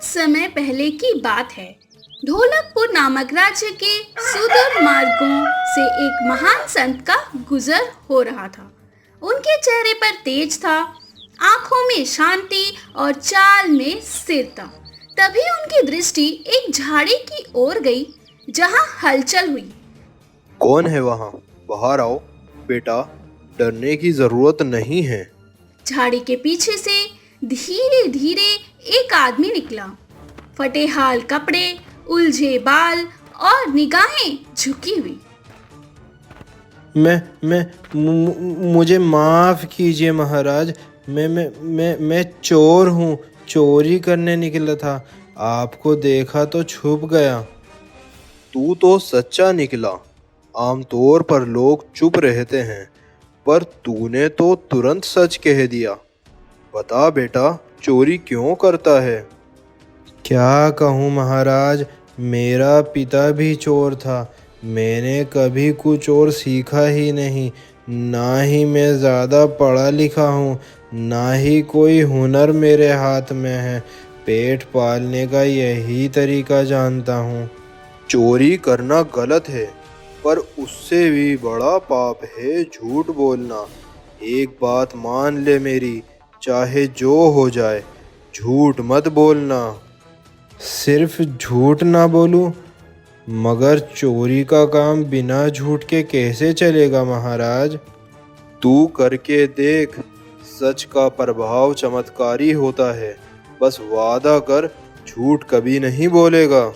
बहुत समय पहले की बात है। ढोलकपुर नामक राज्य के सुदूर मार्गों से एक महान संत का गुजर हो रहा था। उनके चेहरे पर तेज था, आंखों में शांति और चाल में स्थिरता। तभी उनकी दृष्टि एक झाड़ी की ओर गई जहां हलचल हुई। कौन है वहाँ? बाहर आओ बेटा, डरने की जरूरत नहीं है। झाड़ी के पीछे से धीरे धीरे एक आदमी निकला। फटे हाल कपड़े, उलझे बाल और निगाहें झुकी हुई। मुझे माफ कीजिए महाराज। मैं चोर हूँ, चोरी करने निकला था। आपको देखा तो छुप गया। तू तो सच्चा निकला। आमतौर पर लोग चुप रहते हैं, पर तूने तो तुरंत सच कह दिया। बता बेटा, चोरी क्यों करता है? क्या कहूँ महाराज, मेरा पिता भी चोर था। मैंने कभी कुछ और सीखा ही नहीं। ना ही मैं ज़्यादा पढ़ा लिखा हूँ, ना ही कोई हुनर मेरे हाथ में है। पेट पालने का यही तरीका जानता हूँ। चोरी करना गलत है, पर उससे भी बड़ा पाप है झूठ बोलना। एक बात मान ले मेरी, चाहे जो हो जाए, झूठ मत बोलना। सिर्फ झूठ ना बोलूं? मगर चोरी का काम बिना झूठ के कैसे चलेगा महाराज? तू करके देख, सच का प्रभाव चमत्कारी होता है। बस वादा कर, झूठ कभी नहीं बोलेगा।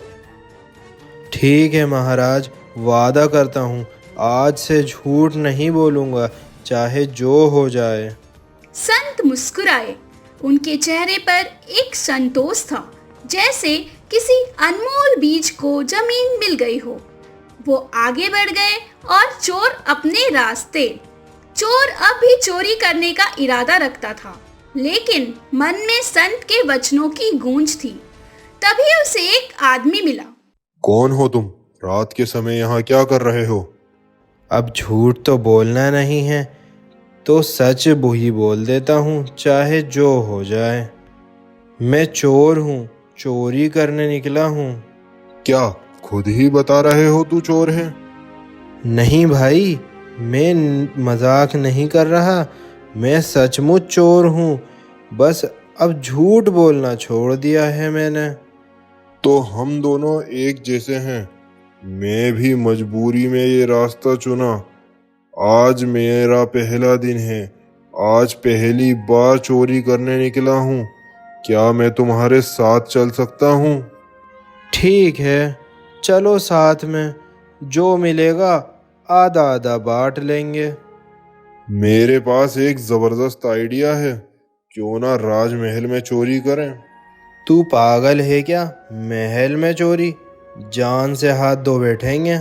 ठीक है महाराज, वादा करता हूँ, आज से झूठ नहीं बोलूँगा, चाहे जो हो जाए। संत मुस्कुराए। उनके चेहरे पर एक संतोष था, जैसे किसी अनमोल बीज को जमीन मिल गई हो। वो आगे बढ़ गए और चोर अपने रास्ते। चोर अब भी चोरी करने का इरादा रखता था, लेकिन मन में संत के वचनों की गूंज थी। तभी उसे एक आदमी मिला। कौन हो तुम? रात के समय यहाँ क्या कर रहे हो? अब झूठ तो बोलना नहीं है, तो सच ही बोल देता हूँ, चाहे जो हो जाए। मैं चोर हूँ, चोरी करने निकला हूँ। क्या खुद ही बता रहे हो तू चोर है? नहीं भाई, मैं मजाक नहीं कर रहा। मैं सचमुच चोर हूँ, बस अब झूठ बोलना छोड़ दिया है मैंने। तो हम दोनों एक जैसे हैं। मैं भी मजबूरी में ये रास्ता चुना। आज मेरा पहला दिन है। आज पहली बार चोरी करने निकला हूँ। क्या मैं तुम्हारे साथ चल सकता हूँ? ठीक है, चलो साथ में। जो मिलेगा आधा आधा बांट लेंगे। मेरे पास एक जबरदस्त आइडिया है। क्यों ना राजमहल में चोरी करें? तू पागल है क्या? महल में चोरी? जान से हाथ धो बैठेंगे।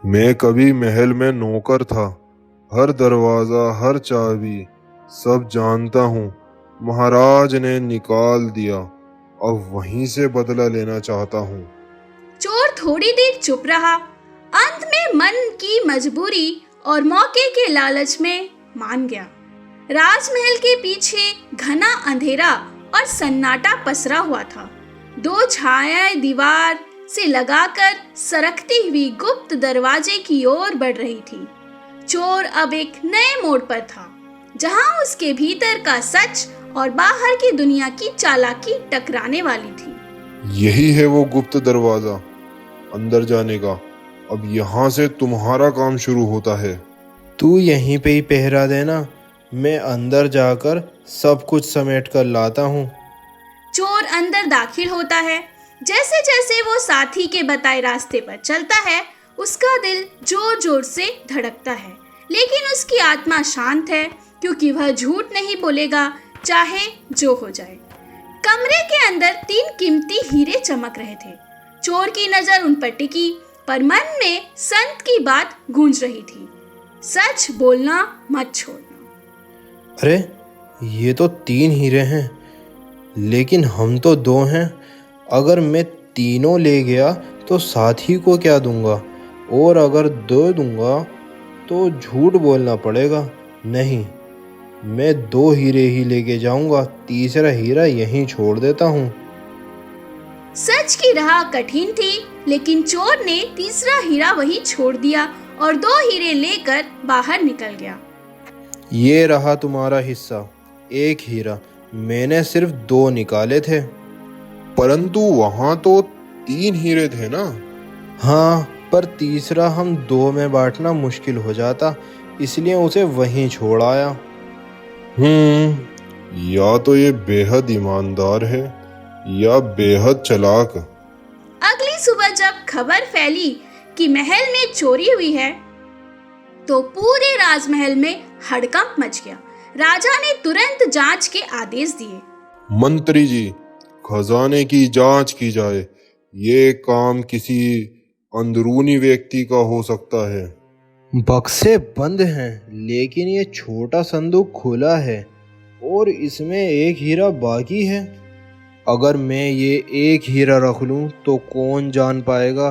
मैं कभी महल में नौकर था। हर दरवाजा, हर चाबी सब जानता हूँ। महाराज ने निकाल दिया, अब वहीं से बदला लेना चाहता हूँ। चोर थोड़ी देर चुप रहा। अंत में मन की मजबूरी और मौके के लालच में मान गया। राजमहल के पीछे घना अंधेरा और सन्नाटा पसरा हुआ था। दो छायाएं दीवार से लगाकर सरकती हुई गुप्त दरवाजे की ओर बढ़ रही थी। चोर अब एक नए मोड़ पर था, जहां उसके भीतर का सच और बाहर की दुनिया की चालाकी टकराने वाली थी। यही है वो गुप्त दरवाजा अंदर जाने का। अब यहाँ से तुम्हारा काम शुरू होता है। तू यहीं पे ही पहरा देना, मैं अंदर जाकर सब कुछ समेट कर लाता हूँ। चोर अंदर दाखिल होता है। जैसे जैसे वो साथी के बताए रास्ते पर चलता है, उसका दिल जोर जोर से धड़कता है, लेकिन उसकी आत्मा शांत है, क्योंकि वह झूठ नहीं बोलेगा, चाहे जो हो जाए। कमरे के अंदर 3 कीमती हीरे चमक रहे थे। चोर की नजर उन पर टिकी, पर मन में संत की बात गूंज रही थी, सच बोलना मत छोड़ना। अरे, ये तो 3 हीरे हैं, लेकिन हम तो 2 हैं। अगर मैं तीनों ले गया तो साथी को क्या दूंगा? और अगर 2 दूंगा तो झूठ बोलना पड़ेगा। नहीं, मैं 2 हीरे ही लेके जाऊंगा, तीसरा हीरा यहीं छोड़ देता हूँ। सच की राह कठिन थी, लेकिन चोर ने तीसरा हीरा वहीं छोड़ दिया और 2 हीरे लेकर बाहर निकल गया। ये रहा तुम्हारा हिस्सा, 1 हीरा। मैंने सिर्फ 2 निकाले थे। परंतु वहां तो 3 हीरे थे ना। हाँ, पर तीसरा हम 2 में बांटना मुश्किल हो जाता, इसलिए उसे वहीं छोड़ आया। या तो ये बेहद ईमानदार है या बेहद चालाक। अगली सुबह जब खबर फैली कि महल में चोरी हुई है, तो पूरे राजमहल में हड़कंप मच गया। राजा ने तुरंत जांच के आदेश दिए। मंत्री जी, खजाने की जांच की जाए। ये काम किसी अंदरूनी व्यक्ति का हो सकता है। बक्से बंद हैं, लेकिन ये छोटा संदूक खुला है और इसमें 1 हीरा बाकी है। अगर मैं ये 1 हीरा रख लूं तो कौन जान पाएगा?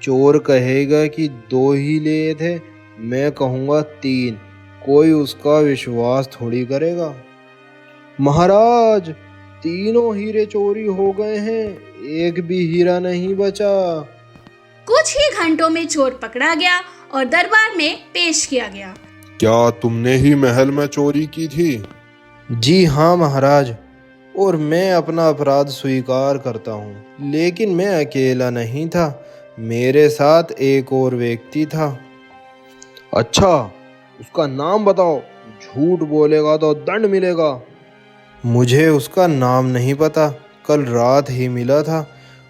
चोर कहेगा कि 2 ही लिए थे, मैं कहूँगा 3। कोई उसका विश्वास थोड़ी करेगा। महाराज, 3 हीरे चोरी हो गए हैं, 1 भी हीरा नहीं बचा। कुछ ही घंटों में चोर पकड़ा गया और दरबार में पेश किया गया। क्या तुमने ही महल में चोरी की थी? जी हाँ महाराज, और मैं अपना अपराध स्वीकार करता हूँ, लेकिन मैं अकेला नहीं था, मेरे साथ एक और व्यक्ति था। अच्छा, उसका नाम बताओ, झूठ बोलेगा तो दंड मिलेगा। मुझे उसका नाम नहीं पता, कल रात ही मिला था,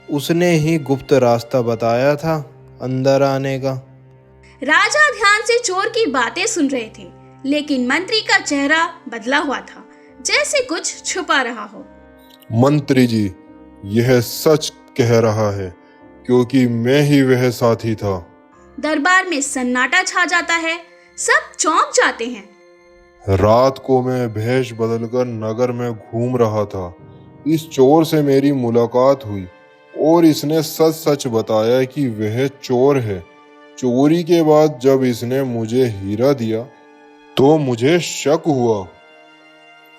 उसने ही गुप्त रास्ता बताया था अंदर आने का। राजा ध्यान से चोर की बातें सुन रहे थे, लेकिन मंत्री का चेहरा बदला हुआ था, जैसे कुछ छुपा रहा हो। मंत्री जी, यह सच कह रहा है, क्योंकि मैं ही वह साथी था। दरबार में सन्नाटा छा जाता है, सब चौंक जाते हैं। रात को मैं भेष बदलकर नगर में घूम रहा था। इस चोर से मेरी मुलाकात हुई और इसने सच सच बताया कि वह चोर है। चोरी के बाद जब इसने मुझे हीरा दिया तो मुझे शक हुआ।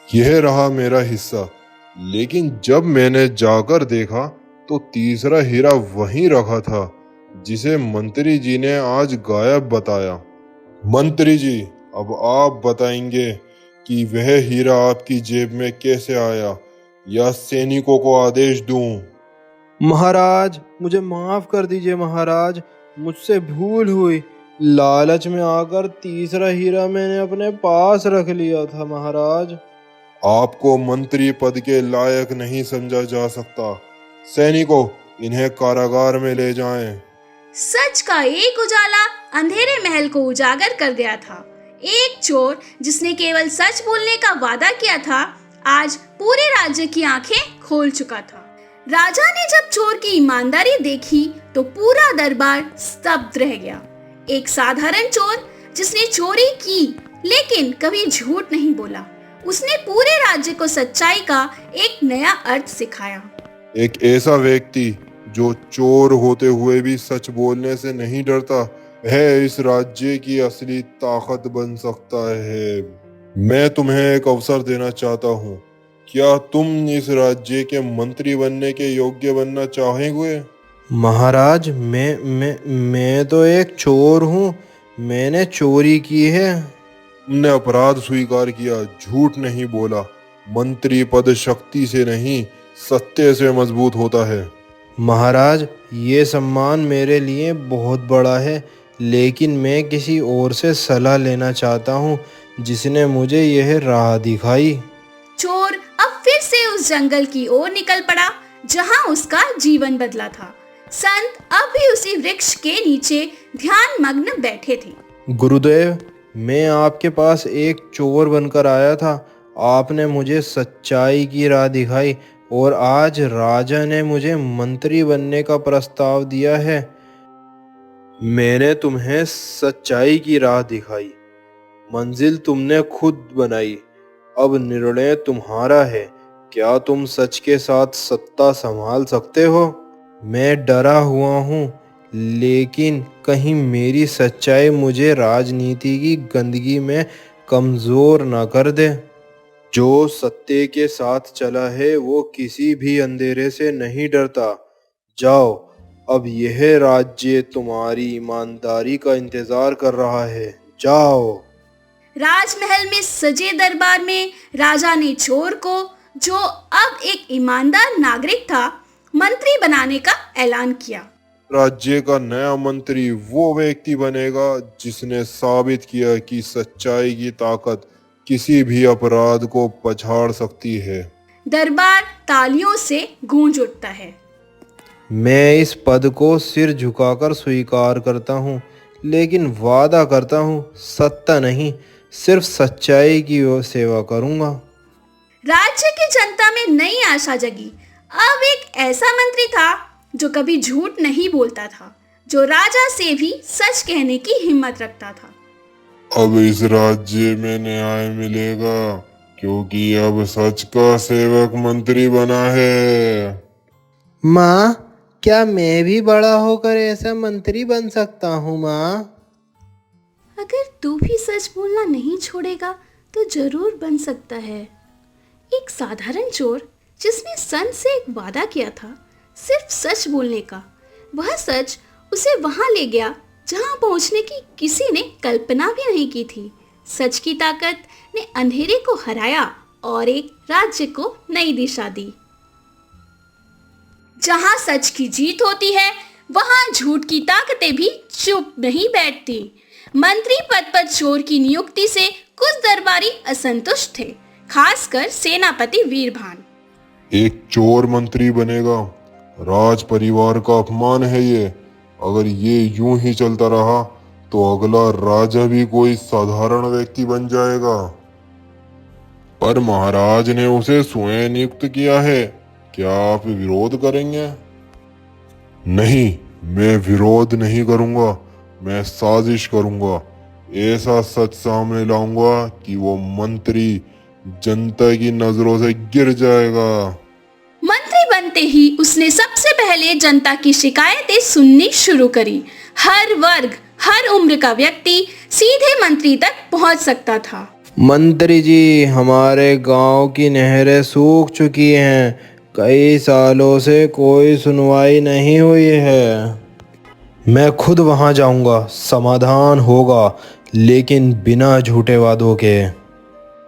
यह रहा मेरा हिस्सा, लेकिन जब मैंने जाकर देखा तो तीसरा हीरा वहीं रखा था, जिसे मंत्री जी ने आज गायब बताया। मंत्री जी, अब आप बताएंगे कि वह हीरा आपकी जेब में कैसे आया, या सैनिकों को आदेश दूं? महाराज, मुझे माफ कर दीजिए महाराज, मुझसे भूल हुई। लालच में आकर तीसरा हीरा मैंने अपने पास रख लिया था महाराज। आपको मंत्री पद के लायक नहीं समझा जा सकता। सैनिकों, इन्हें कारागार में ले जाएं। सच का एक उजाला अंधेरे महल को उजागर कर दिया था। एक चोर जिसने केवल सच बोलने का वादा किया था, आज पूरे राज्य की आंखें खोल चुका था। राजा ने जब चोर की ईमानदारी देखी तो पूरा दरबार स्तब्ध रह गया। एक साधारण चोर जिसने चोरी की लेकिन कभी झूठ नहीं बोला, उसने पूरे राज्य को सच्चाई का एक नया अर्थ सिखाया। एक ऐसा व्यक्ति जो चोर होते हुए भी सच बोलने से नहीं डरता है, इस राज्य की असली ताकत बन सकता है। मैं तुम्हें एक अवसर देना चाहता हूँ। क्या तुम इस राज्य के मंत्री बनने के योग्य बनना चाहेंगे? महाराज, मैं तो एक चोर हूँ, मैंने चोरी की है। तुमने अपराध स्वीकार किया, झूठ नहीं बोला। मंत्री पद शक्ति से नहीं, सत्य से मजबूत होता है। महाराज, ये सम्मान मेरे लिए बहुत बड़ा है, लेकिन मैं किसी और से सलाह लेना चाहता हूँ जिसने मुझे यह राह दिखाई। चोर अब फिर से उस जंगल की ओर निकल पड़ा जहां उसका जीवन बदला था। संत अब भी उसी वृक्ष के नीचे ध्यान मग्न बैठे थे। गुरुदेव, मैं आपके पास एक चोर बनकर आया था। आपने मुझे सच्चाई की राह दिखाई और आज राजा ने मुझे मंत्री बनने का प्रस्ताव दिया है। मैंने तुम्हें सच्चाई की राह दिखाई, मंजिल तुमने खुद बनाई, अब निर्णय तुम्हारा है। क्या तुम सच के साथ सत्ता संभाल सकते हो? मैं डरा हुआ हूँ, लेकिन कहीं मेरी सच्चाई मुझे राजनीति की गंदगी में कमज़ोर न कर दे। जो सत्य के साथ चला है वो किसी भी अंधेरे से नहीं डरता। जाओ, अब यह राज्य तुम्हारी ईमानदारी का इंतजार कर रहा है। जाओ। राजमहल में सजे दरबार में राजा ने चोर को, जो अब एक ईमानदार नागरिक था, मंत्री बनाने का ऐलान किया। राज्य का नया मंत्री वो व्यक्ति बनेगा जिसने साबित किया कि सच्चाई की ताकत किसी भी अपराध को पछाड़ सकती है। दरबार तालियों से गूंज उठता है। मैं इस पद को सिर झुकाकर स्वीकार करता हूँ, लेकिन वादा करता हूँ सत्ता नहीं, सिर्फ सच्चाई की सेवा करूँगा। राज्य की जनता में नई आशा जगी। अब एक ऐसा मंत्री था जो कभी झूठ नहीं बोलता था, जो राजा से भी सच कहने की हिम्मत रखता था। अब इस राज्य में न्याय मिलेगा क्योंकि अब सच का सेवक मंत्री बना है। माँ, क्या मैं भी बड़ा होकर ऐसा मंत्री बन सकता हूँ माँ? अगर तू भी सच बोलना नहीं छोड़ेगा तो जरूर बन सकता है। एक साधारण चोर जिसने संत से एक वादा किया था सिर्फ सच बोलने का, वह सच उसे वहां ले गया जहां पहुंचने की किसी ने कल्पना भी नहीं की थी। सच की ताकत ने अंधेरे को हराया और एक राज्य को नई दिशा दी। जहां सच की जीत होती है, वहां झूठ की ताकतें भी चुप नहीं बैठती। मंत्री पद पर चोर की नियुक्ति से कुछ दरबारी असंतुष्ट थे, खासकर सेनापति वीरभान। एक चोर मंत्री बनेगा, राज परिवार का अपमान है ये। अगर ये यूं ही चलता रहा तो अगला राजा भी कोई साधारण व्यक्ति बन जाएगा। पर महाराज ने उसे स्वयं नियुक्त किया है, क्या आप विरोध करेंगे? नहीं, मैं विरोध नहीं करूंगा, मैं साजिश करूंगा। ऐसा सच सामने लाऊंगा कि वो मंत्री जनता की नजरों से गिर जाएगा। मंत्री बनते ही उसने सबसे पहले जनता की शिकायतें सुननी शुरू करी। हर वर्ग, हर उम्र का व्यक्ति सीधे मंत्री तक पहुंच सकता था। मंत्री जी, हमारे गांव की नहरें सूख चुकी हैं, कई सालों से कोई सुनवाई नहीं हुई है। मैं खुद वहां जाऊंगा, समाधान होगा, लेकिन बिना झूठे वादों के।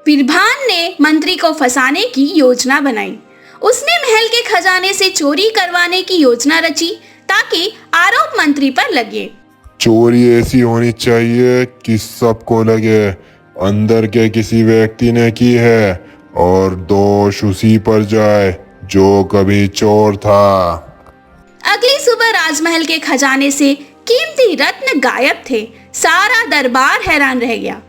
वीरभान ने मंत्री को फंसाने की योजना बनाई। उसने महल के खजाने से चोरी करवाने की योजना रची ताकि आरोप मंत्री पर लगे। चोरी ऐसी होनी चाहिए कि सबको लगे अंदर के किसी व्यक्ति ने की है और दोष उसी पर जाए जो कभी चोर था। अगली सुबह राजमहल के खजाने से कीमती रत्न गायब थे। सारा दरबार हैरान रह गया।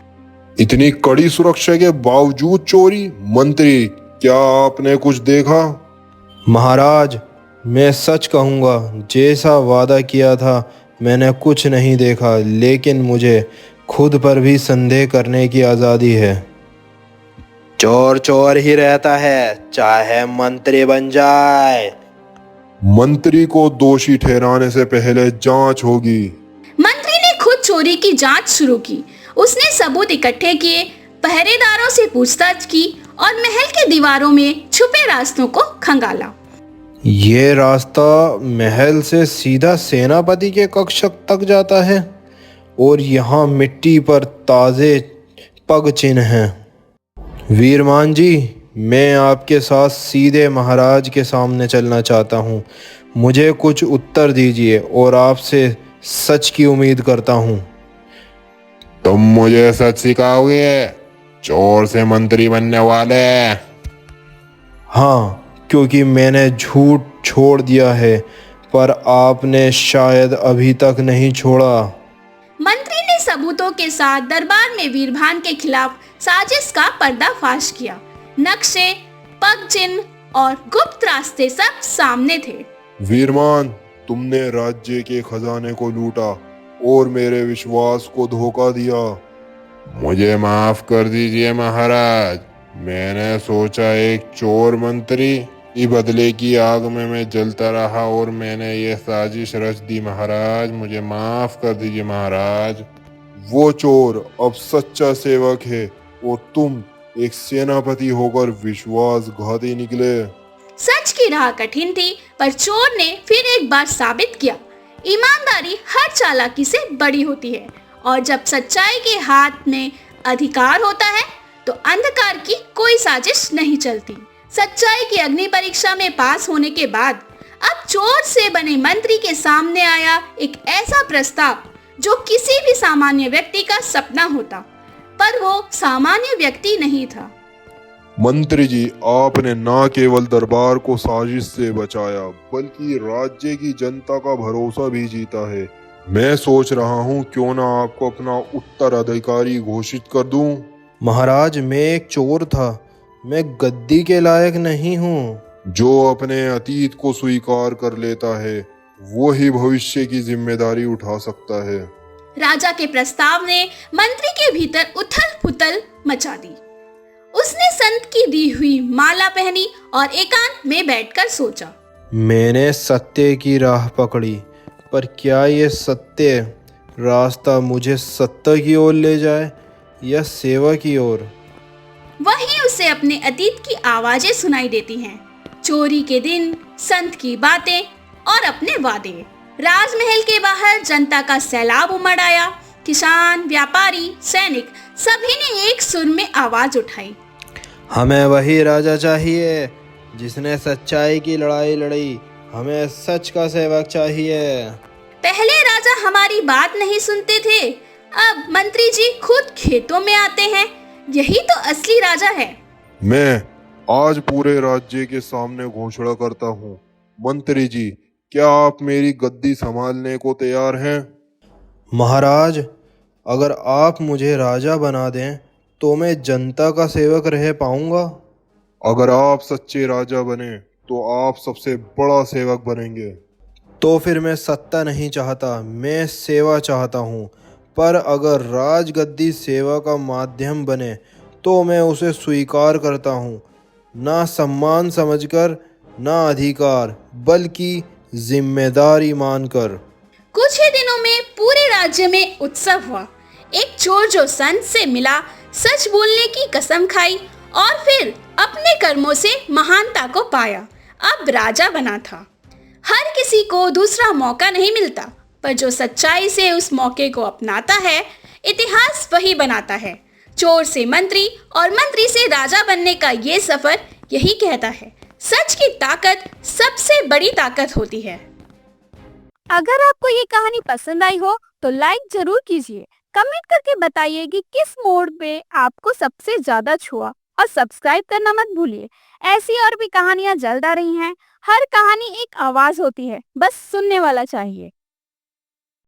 इतनी कड़ी सुरक्षा के बावजूद चोरी? मंत्री, क्या आपने कुछ देखा? महाराज, मैं सच कहूँगा, जैसा वादा किया था मैंने कुछ नहीं देखा, लेकिन मुझे खुद पर भी संदेह करने की आज़ादी है। चोर चोर ही रहता है, चाहे मंत्री बन जाए। मंत्री को दोषी ठहराने से पहले जांच होगी। मंत्री ने खुद चोरी की जांच शुरू की। उसने सबूत इकट्ठे किए, पहरेदारों से पूछताछ की और महल के दीवारों में छुपे रास्तों को खंगाला। ये रास्ता महल से सीधा सेनापति के कक्ष तक जाता है और यहाँ मिट्टी पर ताज़े पग चिन्ह हैं। वीरमान जी, मैं आपके साथ सीधे महाराज के सामने चलना चाहता हूँ। मुझे कुछ उत्तर दीजिए और आपसे सच की उम्मीद करता हूँ। तुम मुझे सच सिखाओगे? चोर से मंत्री बनने वाले? हाँ, क्योंकि मैंने झूठ छोड़ दिया है, पर आपने शायद अभी तक नहीं छोड़ा। मंत्री ने सबूतों के साथ दरबार में वीरभान के खिलाफ साजिश का पर्दाफाश किया। नक्शे, पग चिन्ह और गुप्त रास्ते सब सामने थे। वीरमान, तुमने राज्य के खजाने को लूटा और मेरे विश्वास को धोखा दिया। मुझे माफ कर दीजिए महाराज। मैंने सोचा एक चोर मंत्री की बदले की आग में मैं जलता रहा और मैंने ये साजिश रच दी। महाराज, मुझे माफ कर दीजिए महाराज। वो चोर अब सच्चा सेवक है और तुम एक सेनापति होकर विश्वासघाती निकले। सच की राह कठिन थी, पर चोर ने फिर एक बार साबित किया, ईमानदारी हर चालाकी से बड़ी होती है और जब सच्चाई के हाथ में अधिकार होता है तो अंधकार की कोई साजिश नहीं चलती। सच्चाई की अग्नि परीक्षा में पास होने के बाद अब चोर से बने मंत्री के सामने आया एक ऐसा प्रस्ताव जो किसी भी सामान्य व्यक्ति का सपना होता, पर वो सामान्य व्यक्ति नहीं था। मंत्री जी, आपने न केवल दरबार को साजिश से बचाया बल्कि राज्य की जनता का भरोसा भी जीता है। मैं सोच रहा हूँ क्यों ना आपको अपना उत्तराधिकारी घोषित कर दूं। महाराज, मैं एक चोर था, मैं गद्दी के लायक नहीं हूँ। जो अपने अतीत को स्वीकार कर लेता है वो ही भविष्य की जिम्मेदारी उठा सकता है। राजा के प्रस्ताव ने मंत्री के भीतर उथल पुथल मचा दी। उसने संत की दी हुई माला पहनी और एकांत में बैठकर सोचा। मैंने सत्य की राह पकड़ी, पर क्या ये सत्य रास्ता मुझे सत्य की ओर ले जाए या सेवा की ओर? वहीं उसे अपने अतीत की आवाजें सुनाई देती हैं, चोरी के दिन, संत की बातें और अपने वादे। राजमहल के बाहर जनता का सैलाब उमड़ आया। किसान, व्यापारी, सैनिक सभी ने एक सुर में आवाज उठाई, हमें वही राजा चाहिए जिसने सच्चाई की लड़ाई लड़ी। हमें सच का सेवक चाहिए। पहले राजा हमारी बात नहीं सुनते थे, अब मंत्री जी खुद खेतों में आते हैं। यही तो असली राजा है। मैं आज पूरे राज्य के सामने घोषणा करता हूँ, मंत्री जी, क्या आप मेरी गद्दी संभालने को तैयार हैं? महाराज, अगर आप मुझे राजा बना दें तो मैं जनता का सेवक रह पाऊंगा। अगर आप सच्चे राजा बने तो आप सबसे बड़ा सेवक बनेंगे। तो फिर मैं सत्ता नहीं चाहता, मैं सेवा चाहता हूँ। पर अगर राजगद्दी सेवा का माध्यम बने तो मैं उसे स्वीकार करता हूँ, ना सम्मान समझकर, ना अधिकार, बल्कि जिम्मेदारी मानकर। कुछ ही दिनों में पूरे राज्य में उत्सव हुआ। एक चोर जो संत से मिला, सच बोलने की कसम खाई और फिर अपने कर्मों से महानता को पाया, अब राजा बना था। हर किसी को दूसरा मौका नहीं मिलता, पर जो सच्चाई से उस मौके को अपनाता है, इतिहास वही बनाता है। चोर से मंत्री और मंत्री से राजा बनने का ये सफर यही कहता है, सच की ताकत सबसे बड़ी ताकत होती है। अगर आपको ये कहानी पसंद आई हो तो लाइक जरूर कीजिए, कमेंट करके बताइए कि किस मोड़ पे आपको सबसे ज्यादा छुआ और सब्सक्राइब करना मत भूलिए। ऐसी और भी कहानियां जल्द आ रही हैं। हर कहानी एक आवाज होती है, बस सुनने वाला चाहिए।